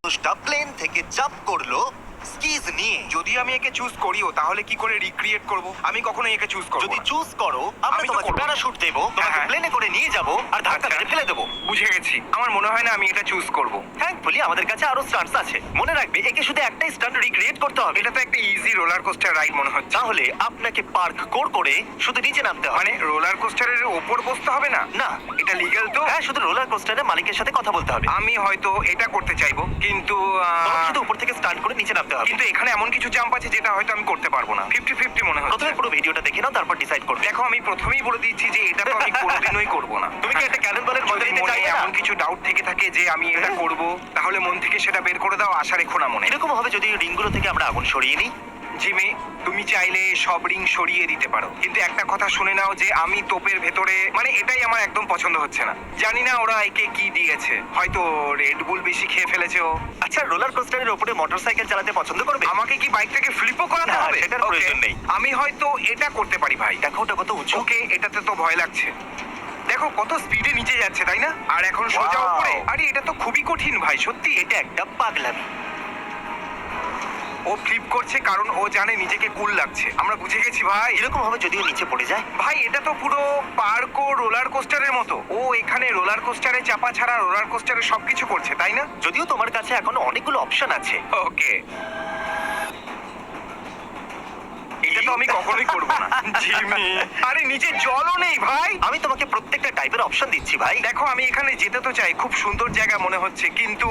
মানুষটা প্লেন থেকে জাম্প করলো স্কিজ নিয়ে। যদি আমি একে চুজ করিও তাহলে কি করে রিক্রিয়েট করব? আমি কখনোই একে চুজ করব যদি না। চুজ করো আমরা আমি তো তোমাকে করবো না। প্যারাশুট দেবো, তোমাকে হ্যাঁ। প্লেনে করে নিয়ে যাবো আর ধাক্কা আচ্ছা। মেরে ফেলে দেবো। বুঝে গেছি, আমার মনে হয় না আমি এটা চুজ করব। থ্যাঙ্কফুলি আমাদের কাছে আরো স্টান্টস আছে। মনে রাখবে একে শুধু একটাই স্টান্ট রিক্রিয়েট করতে হবে। এটা তো একটা ইজি রোলার কোস্টার রাইড মনে হচ্ছে। তাহলে আপনাকে পার্ক করে শুধু নিচে নামতে হবে। মানে রোলার কোস্টারের ওপর বসতে হবে না? না, এটা লিগ্যাল তো? হ্যাঁ, শুধু রোলার কোস্টারে মালিকের সাথে কথা বলতে হবে। আমি হয়তো এটা করতে চাইবো, কিন্তু তোমাকে শুধু উপর থেকে স্টান্ট করে নিচে নামতে হবে। কিন্তু এখানে এমন কিছু জাম্প আছে যেটা হয়তো আমি করতে পারবো না। 50-50 মনে হচ্ছে। প্রথমে পুরো ভিডিওটা দেখে নাও, তারপর ডিসাইড করবে। দেখো, আমি প্রথমেই বলে দিচ্ছি যে এটা তো আমি কোনোদিনই করব না। তুমি কি একটা ক্যানন বলের মধ্যে যদি নিতে মনে চাইবে না? এমন কিছু ডাউট থেকে থাকে যে আমি এটা করব, তাহলে মন থেকে সেটা বের করে দাও। আশা রেখো না মনে। এরকম হবে যদি রিংগুলো থেকে আমরা আগুন সরিয়ে নিই। জিমি, তুমি চাইলে সব রিং সরিয়ে দিতে পারো, কিন্তু একটা কথা শুনে নাও যে আমি তোপের ভেতরে, মানে এটাই আমার একদম পছন্দ হচ্ছে না। জানি না ওরা একে কি দিয়েছে, হয়তো রেড বুল বেশি খেয়ে ফেলেছে ও। আচ্ছা, রোলার কোস্টারের উপরে মোটরসাইকেল চালাতে পছন্দ করবে? আমাকে কি বাইকটাকে ফ্লিপও করাতে না, হবে? সেটার Okay, প্রয়োজন নেই। আমি হয়তো এটা করতে পারি ভাই। দেখো ওটা কত উঁচু। ওকে, এটাতে তো ভয় লাগছে। দেখো কত স্পিডে নিচে যাচ্ছে, তাই না? আর এখন সোজা Wow! উপরে। আরে এটা তো খুবই কঠিন ভাই, সত্যি। এটা একটা পাগলামি। ও ফ্লিপ করছে কারণ ও জানে নিজেকে কুল লাগছে। আমরা বুঝে গেছি ভাই। এরকম হবে যদিও নিচে পড়ে যায়। ভাই এটা তো পুরো পার্ক ও রোলার কোস্টারের মতো। ও এখানে রোলার কোস্টারে চাপা ছাড়া রোলার কোস্টারে সবকিছু করছে, তাই না? যদিও তোমার কাছে এখন অনেকগুলো অপশন আছে। ওকে, এটা তো আমি কখনোই করব না। জিমি, আরে নিচে জলও নেই ভাই। আমি তোমাকে প্রত্যেকটা টাইপের অপশন দিচ্ছি ভাই। দেখো, আমি এখানে যেতে তো চাই, খুব সুন্দর জায়গা মনে হচ্ছে, কিন্তু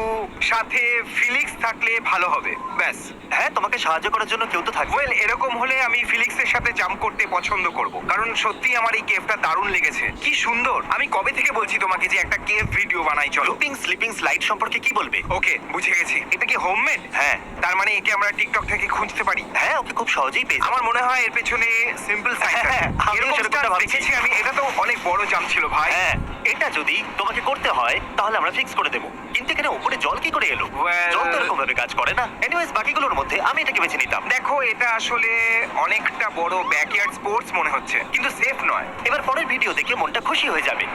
সাথে ফিলিক্স থাকলে ভালো হবে। ব্যাস। হ্যাঁ, তোমাকে সাহায্য করার জন্য কেউ তো থাকবে। ওয়েল, এরকম হলে আমি ফিলিক্সের সাথে জাম্প করতে পছন্দ করব, কারণ সত্যি আমার এই কেভটা দারুণ লেগেছে। কি সুন্দর! আমি কবে থেকে বলছি তোমাকে যে একটা কেভ ভিডিও বানাই, চলো। লুপিং স্লিপিং স্লাইড সম্পর্কে কি বলবে? ওকে, বুঝে গেছি। এটা কি হোমমেড? হ্যাঁ। তার মানে একে আমরা টিকটক থেকে খুঁজতে পারি? হ্যাঁ, ওকে খুব সহজেই পেয়ে যাবে। আমার মনে হয় এর পেছনে সিম্পল সাইন্স আছে। হ্যাঁ, আমিও এরকম সেরকমটা stunt ভাবছি। দেখেছি আমি। এটা তো অনেক বড় জাম্প ছিল ভাই। হ্যাঁ, এটা যদি তোমাকে করতে হয় তাহলে আমরা ফিক্স করে দেবো, কিন্তু এখানে উপরে জল কি করে এলো? Well- জল তো এরকম ভাবে কাজ করে না। এনিওয়েজ, বাকিগুলোর মধ্যে আমি এটাকে বেছে নিতাম। দেখো, এটা আসলে অনেকটা বড় ব্যাকইয়ার্ড স্পোর্টস মনে হচ্ছে, কিন্তু সেফ নয়। এবার পরের ভিডিও দেখে মনটা খুশি হয়ে যাবে।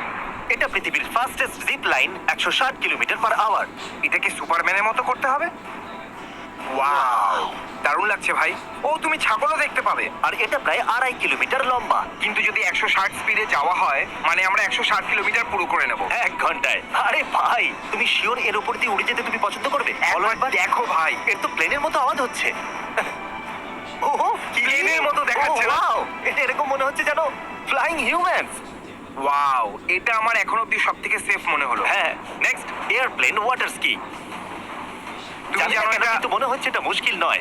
এটা পৃথিবীর fastest zip line, 160 kilometre per hour. এটা কি সুপারম্যানের মতো করতে হবে? ওয়াও, দারুণ লাগছে ভাই। ও, তুমি ছাগলও দেখতে পাবে। আর এটা প্রায় 2.5 কিলোমিটার লম্বা। কিন্তু যদি 160 স্পিডে যাওয়া হয়, মানে আমরা 160 কিলোমিটার পুরো করে নেব। 1 ঘন্টায়। আরে ভাই, তুমি শিওর এর উপর দিয়ে উড়ে যেতে তুমি পছন্দ করবে? বলো একবার একবার। দেখো ভাই, এর তো প্লেনের মতো আওয়াজ হচ্ছে। ওহো, কি প্লেনের মতো দেখাচ্ছে না? ওয়াও, এটা এরকম মনে হচ্ছে যেন ফ্লাইং হিউম্যানস। ওয়াও, এটা আমার এখন অব্দি সব থেকে সেফ মনে হলো। হ্যাঁ, নেক্সট এয়ারপ্লেন ওয়াটার স্কি। তুমি জানি না জানো কেন, এটা কিন্তু মনে হচ্ছে এটা মুশকিল নয়।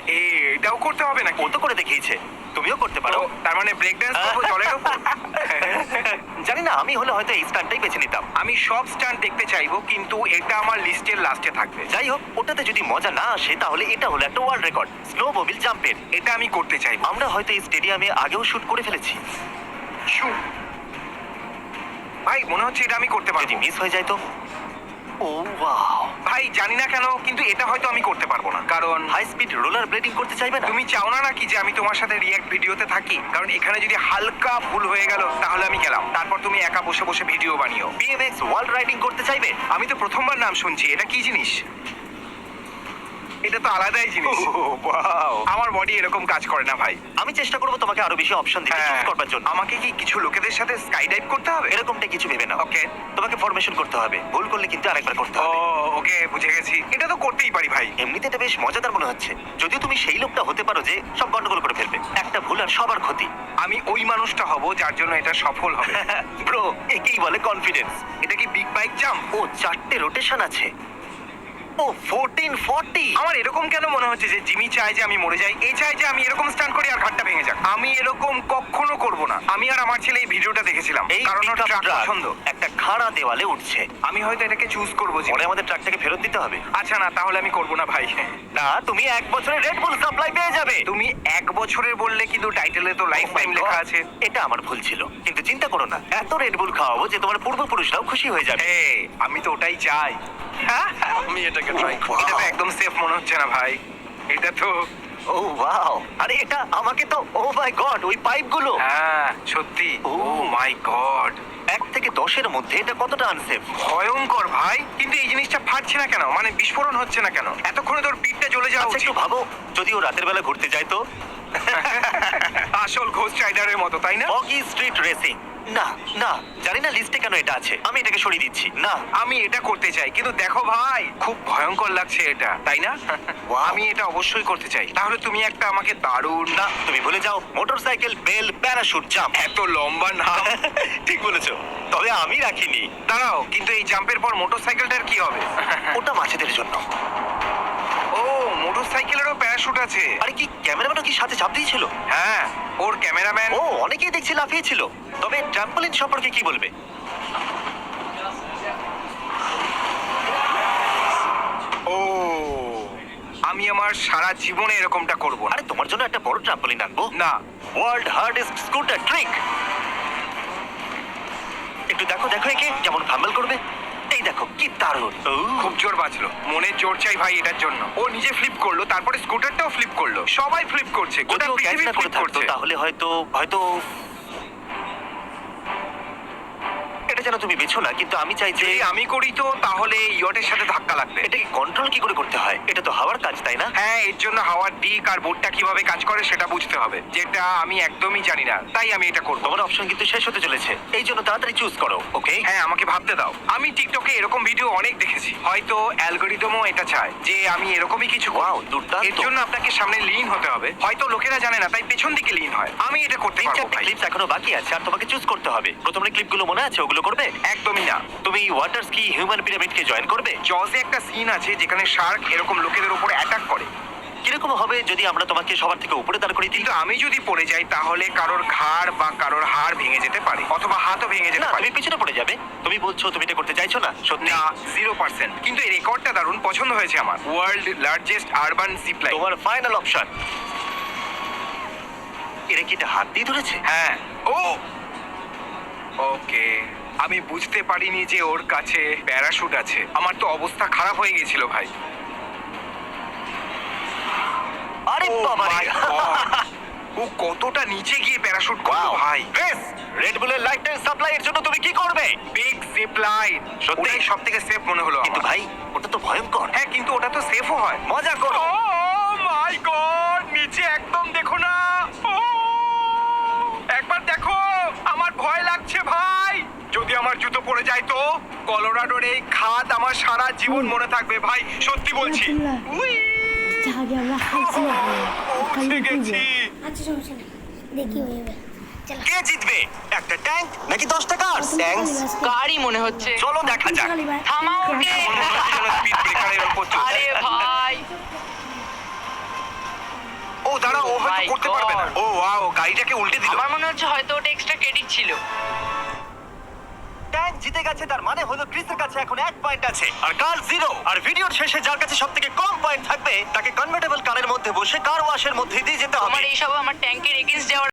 এটাও করতে হবে নাকি? ও তো করে দেখিয়েছে, তুমিও করতে পারো। ও, তার মানে ব্রেক ডান্স করবো জলের উপর? জানি না, আমি হলে হয়তো এই স্টান্টটাই বেছে নিতাম। আমি সব স্টান্ট দেখতে চাইবো, কিন্তু এটা আমার লিস্টের লাস্টে থাকবে। যাই হোক, ওটাতে যদি মজা না আসে তাহলে এটা হলো একটা ওয়ার্ল্ড রেকর্ড স্নোমোবিল জাম্পের। এটা আমি করতে চাইবো। আমরা হয়তো এই স্টেডিয়ামে আগেও শুট করে ফেলেছি। শু। ভাই, মনে হচ্ছে এটা আমি করতে যদি পারবো। মিস হয়ে যায় তো? ও ওয়াও, ভাই, জানি না কেন, কিন্তু এটা হয়তো আমি করতে পারবো না, কারণ হাই স্পিড রোলার ব্লেডিং করতে চাইবে না? তুমি চাও না নাকি যে আমি তোমার সাথে রিয়্যাক্ট ভিডিওতে থাকি? কারণ এখানে যদি হালকা ভুল হয়ে গেল তাহলে আমি গেলাম, তারপর তুমি একা বসে বসে ভিডিও বানিও। BMX ওয়ার্ল্ড রাইডিং করতে চাইবে? আমি তো প্রথমবার নাম শুনছি, এটা কি জিনিস? এটা তো আলাদাই জিনিস। ওয়াও, আমার বডি এরকম কাজ করে না ভাই। আমি চেষ্টা করবো তোমাকে আরো বেশি অপশন দিতে চুজ করবার জন্য। আমাকে কি কিছু লোকেদের সাথে স্কাই ডাইভ করতে হবে? এরকমটা কিছু ভেবে নাও। ওকে। তোমাকে ফরমেশন করতে হবে, ভুল করলে কিন্তু আরেকবার করতে ও, হবে। ওকে, বুঝে গেছি। এটা তো করতেই পারি ভাই। এমনিতে এটা বেশ মজাদার মনে হচ্ছে, যদিও তুমি সেই লোকটা হতে পারো যে সব গন্ডগোল করে ফেলবে। একটা ভুল আর সবার ক্ষতি। আমি ওই মানুষটা হব যার জন্য এটা সফল হবে। ব্রো, একেই বলে কনফিডেন্স। এটা কি বিগ বাইক জাম্প? ও 4টে রোটেশন আছে। ও 1440। আমার এরকম কেন মনে হচ্ছে যে জিমি চায় যে আমি মরে যাই? এই চায় যে আমি এরকম স্টান্ট করি আর ঘাটটা ভেঙে যাক। আমি এরকম কখনো করব না। আমি আর আমার ছেলে এই ভিডিওটা দেখেছিলাম, এই কারণ ওর পিকআপ ট্রাক ট্রাক পছন্দ। একটা খাড়া দেওয়ালে উঠছে। আমি হয়তো এটাকে চুজ করবো। পরে আমাদের ট্রাকটাকে ফেরত দিতে হবে। আচ্ছা, না, তাহলে আমি করব না ভাই। না, তুমি 1 বছরের রেড বুল সাপ্লাই পেয়ে যাবে। তুমি 1 বছরের বললে, কিন্তু টাইটেলে তো লাইফ Oh my টাইম লেখা God, আছে। এটা আমার ভুল ছিল, কিন্তু চিন্তা করো না, এত রেড বুল খাওয়াবো যে তোমার পূর্বপুরুষরাও খুশি হয়ে যাবে। আমি তো ওটাই চাই। আমি এটাকে ট্রাই এটা তো একদম সেফ মনে হচ্ছে না ভাই। এটা তো ও ওয়াও, আরে এটা আমাকে তো, ও মাই গড, ওই পাইপগুলো। হ্যাঁ, সত্যি। ও Oh. মাই গড। 1 থেকে 10-এর মধ্যে এটা কতটা আনসেফ? ভয়ঙ্কর ভাই, কিন্তু এই জিনিসটা ফাটছে না কেন? মানে বিস্ফোরণ হচ্ছে না কেন? এতক্ষণে তোর পিঠটা জ্বলে যাওয়া আচ্ছা উচিত। একটু ভাবো, যদি ও রাতের বেলা ঘুরতে যায় তো? আসল ঘোস্ট রাইডারের মতো, তাই না? Foggy street racing. না না, জানি না লিস্টে কেন এটা আছে। আমি এটাকে সরিয়ে দিচ্ছি। না, আমি এটা করতে চাই, কিন্তু দেখো ভাই, খুব ভয়ঙ্কর লাগছে এটা, তাই না? Wow. আমি এটা অবশ্যই করতে চাই। তাহলে তুমি একটা আমাকে দারুণ না, তুমি ভুলে যাও। Motorcycle, bell, parachute, jump. এত লম্বা নাম। ঠিক বলেছো, তবে আমি রাখিনি। দাঁড়াও, কিন্তু এই জাম্পের পর মোটরসাইকেলটার কি হবে? ওটা মাছেদের জন্য। ও, মোটরসাইকেলেরও প্যারাশুট আছে। আরে কি, ক্যামেরাম্যানও কি সাথে চাপ দিয়েছিল? হ্যাঁ, ওর ক্যামেরাম্যান। ও, অনেকেই দেখছি লাফিয়েছিল। তবে ট্রাম্পলিন সম্পর্কে কি বলবে? ও, আমি আমার সারা জীবনে এরকমটা করব না। আরে তোমার জন্য একটা বড় ট্রাম্পলিন আনবো। না, ওয়ার্ল্ড হার্ডেস্ট স্কুটার ট্রিক। একটু দেখো দেখো একে কেমন ফাম্বল করবে। এই দেখো কি দারুণ। খুব জোর বাঁচলো। মনের জোর চাই ভাই এটার জন্য। ও নিজে ফ্লিপ করলো, তারপরে স্কুটারটাও ফ্লিপ করলো। সবাই ফ্লিপ করছে, গোটা যদি ও ক্যাচ পৃথিবী না করে ফ্লিপ থাকতো করছে। তাহলে হয়তো হয়তো এটা যেন তুমি বেছো না, কিন্তু আমি চাই যে যদি আমি করি তো তাহলে ইয়টের সাথে ধাক্কা লাগবে। এটাকে কন্ট্রোল কি করে করতে হয়। এটা তো হাওয়ার কাজ, তাই না? হ্যাঁ, এর জন্য হাওয়ার দিক আর বোর্ডটা কিভাবে কাজ করে সেটা বুঝতে হবে, যেটা আমি একদমই জানি না। তাই আমি এটা করব। তোমার অপশন কিন্তু শেষ হতে চলেছে, এই জন্য তাড়াতাড়ি চুজ করো। ওকে, হ্যাঁ, আমাকে ভাবতে দাও। আমি টিকটকে এরকম ভিডিও অনেক দেখেছি। হয়তো অ্যালগরিদমও এটা চায় যে আমি এরকমই কিছু করব। Wow, দুর্দান্ত। এর জন্য আপনাকে সামনে লিন হতে হবে। হয়তো লোকেরা জানে না, তাই পেছন দিকে লিন হয়। আমি এটা করতে তিন পারবো চারটে ভাই। ক্লিপস এখনো বাকি আছে আর তোমাকে চুজ করতে হবে। প্রথমে ক্লিপগুলো মনে আছে, ওগুলো করবে। একদমই না। তুমি ওয়াটার স্কি হিউম্যান পিরামিডকে জয়েন করবে। জজে একটা সিন আছে যেখানে শার্ক এরকম লোকেদের উপরে অ্যাটাক করে। কিরকম হবে যদি আমরা তোমাকে সবার থেকে উপরে দাঁড় করিয়ে দিই? কিন্তু আমি যদি পড়ে যাই তাহলে কারোর ঘাড় বা কারোর হাড় ভেঙে যেতে পারে, অথবা হাতও ভেঙে যেতে না, পারে। তুমি পিছনে পড়ে যাবে। তুমি বলছো তুমি এটা করতে চাইছো না? সত্যি? না, 0%। কিন্তু এই রেকর্ডটা দারুণ পছন্দ হয়েছে আমার। World largest urban zip line. তোমার ফাইনাল অপশন। এরা কি এটা হাত দিয়ে ধরেছে? হ্যাঁ। ও, ওকে। আমি বুঝতে পারিনি যে ওর কাছে প্যারাশুট আছে। আমার তো অবস্থা খারাপ হয়ে গেছিল ভাই। আরে Oh বাবা my God! ও কতটা নিচে গিয়ে প্যারাশুট করলো ভাই। রেড বুলের লাইফ টাইম সাপ্লাই এর জন্য তুমি কি করবে? Big zip line. সত্যি? ওটাই সব থেকে সেফ মনে হলো কিন্তু আমার। ভাই, ওটা তো ভয়ঙ্কর। হ্যাঁ, কিন্তু ওটা তো সেফও হয়। মজা করো। ও মাই গড, নিচে একদম দেখো না। ও, একবার দেখো, আমার ভয় লাগছে ভাই। যদি আমার জুতো পড়ে যায় তো? কলোরাডোর এই খাদ আমার সারা জীবন মনে থাকবে ভাই, সত্যি বলছি। উই, আগে আমরা খাইছিলাম পৌঁছে গেছি। আচ্ছা সমস্যা নেই দেখি হয়ে যাবে চলো কে জিতবে, একটা ট্যাঙ্ক নাকি 10 টাকা ট্যাঙ্কস? গাড়ি মনে হচ্ছে। চলো দেখা যাক। থামাও ওকে। আমার মনে হচ্ছে যেন স্পিড ব্রেকারের উপর চলছে। আরে ভাই, ও দাঁড়াও, ও হয়তো My করতে পারবে না। God! ও ওয়াও, গাড়িটাকে উল্টে দিল। আমার মনে হচ্ছে হয়তো ওটা এক্সট্রা ক্রেডিট ছিল। ট্যাঙ্ক জিতে গেছে, তার মানে হলো ক্রিসের কাছে এখন 1 পয়েন্ট আছে আর কার 0। আর ভিডিওর শেষে যার কাছে সবথেকে কম পয়েন্ট থাকবে তাকে কনভার্টেবল কারের মধ্যে বসে কার ওয়াশের মধ্যে দিয়ে যেতে হবে। তোমার এইসব আমার ট্যাঙ্কের এগেইনস্ট যাওয়ার